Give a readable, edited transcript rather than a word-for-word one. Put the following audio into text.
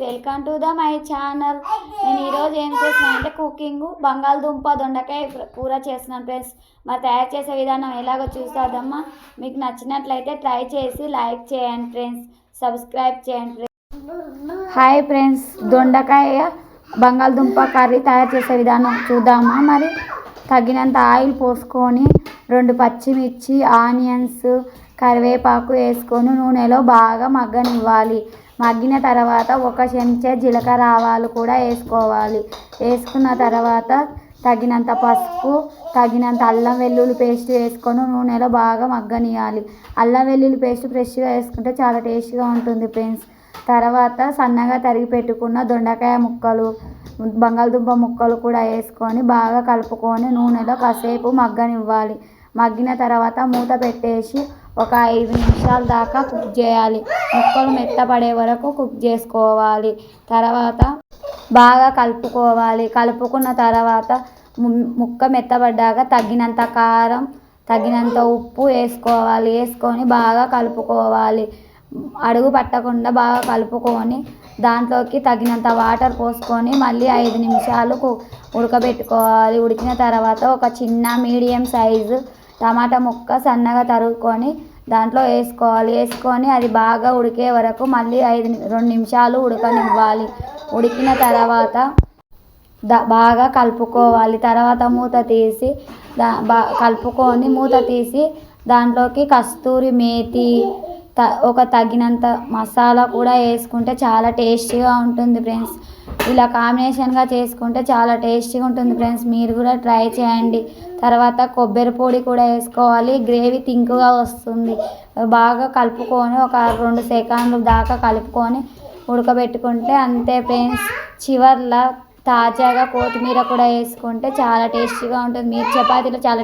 Welcome to my channel. నేను ఈరోజు ఏం చేస్తున్నాను అంటే కుకింగ్ బంగాళదుంప దొండకాయ కూర చేస్తున్నాను ఫ్రెండ్స్. మరి తయారు చేసే విధానం ఎలాగో చూస్తాదమ్మా. మీకు నచ్చినట్లయితే ట్రై చేసి లైక్ చేయండి ఫ్రెండ్స్, సబ్స్క్రైబ్ చేయండి ఫ్రెండ్స్. హాయ్ ఫ్రెండ్స్, దొండకాయ బంగాళదుంప కర్రీ తయారు చేసే విధానం చూద్దామా. మరి తగినంత ఆయిల్ పోసుకొని 2 పచ్చిమిర్చి, ఆనియన్స్, కరివేపాకు వేసుకొని నూనెలో బాగా మగ్గనివ్వాలి. మగ్గిన తర్వాత 1 చెంచా జీలకర్ర ఆవాలు కూడా వేసుకోవాలి. వేసుకున్న తర్వాత తగినంత పసుపు, తగినంత అల్లం వెల్లుల్లి పేస్ట్ వేసుకొని నూనెలో బాగా మగ్గనియాలి. అల్లం వెల్లుల్లి పేస్ట్ ఫ్రెష్గా వేసుకుంటే చాలా టేస్ట్గా ఉంటుంది ఫ్రెండ్స్. తర్వాత సన్నగా తరిగి పెట్టుకున్న దొండకాయ ముక్కలు, బంగాళదుంప ముక్కలు కూడా వేసుకొని బాగా కలుపుకొని నూనెలో కాసేపు మగ్గనివ్వాలి. మగ్గిన తర్వాత మూత పెట్టేసి ఒక 5 నిమిషాల దాకా కుక్ చేయాలి. ముక్కలు మెత్తపడే వరకు కుక్ చేసుకోవాలి. తర్వాత బాగా కలుపుకోవాలి. కలుపుకున్న తర్వాత ముక్క మెత్తబడ్డాక తగినంత కారం, తగినంత ఉప్పు వేసుకోవాలి. వేసుకొని బాగా కలుపుకోవాలి. అడుగు పట్టకుండా బాగా కలుపుకొని దాంట్లోకి తగినంత వాటర్ పోసుకొని మళ్ళీ 5 నిమిషాలు ఉడకబెట్టుకోవాలి. ఉడికిన తర్వాత ఒక చిన్న మీడియం సైజు టమాటా ముక్క సన్నగా తరుగుకొని దాంట్లో వేసుకోవాలి. వేసుకొని అది బాగా ఉడికే వరకు మళ్ళీ 2 నిమిషాలు ఉడకనివ్వాలి. ఉడికిన తర్వాత బాగా కలుపుకోవాలి. తర్వాత మూత తీసి కలుపుకొని మూత తీసి దాంట్లోకి కస్తూరి మేతి, ఒక తగినంత మసాలా కూడా వేసుకుంటే చాలా టేస్టీగా ఉంటుంది ఫ్రెండ్స్. ఇలా కాంబినేషన్గా చేసుకుంటే చాలా టేస్టీగా ఉంటుంది ఫ్రెండ్స్. మీరు కూడా ట్రై చేయండి. తర్వాత కొబ్బరి పొడి కూడా వేసుకోవాలి. గ్రేవీ థిక్గా వస్తుంది. బాగా కలుపుకొని ఒక 2 సెకండ్లు దాకా కలుపుకొని ఉడకబెట్టుకుంటే అంతే ఫ్రెండ్స్. చివర్లో తాజాగా కొత్తిమీర కూడా వేసుకుంటే చాలా టేస్టీగా ఉంటుంది. మీరు చపాతీలో చాలా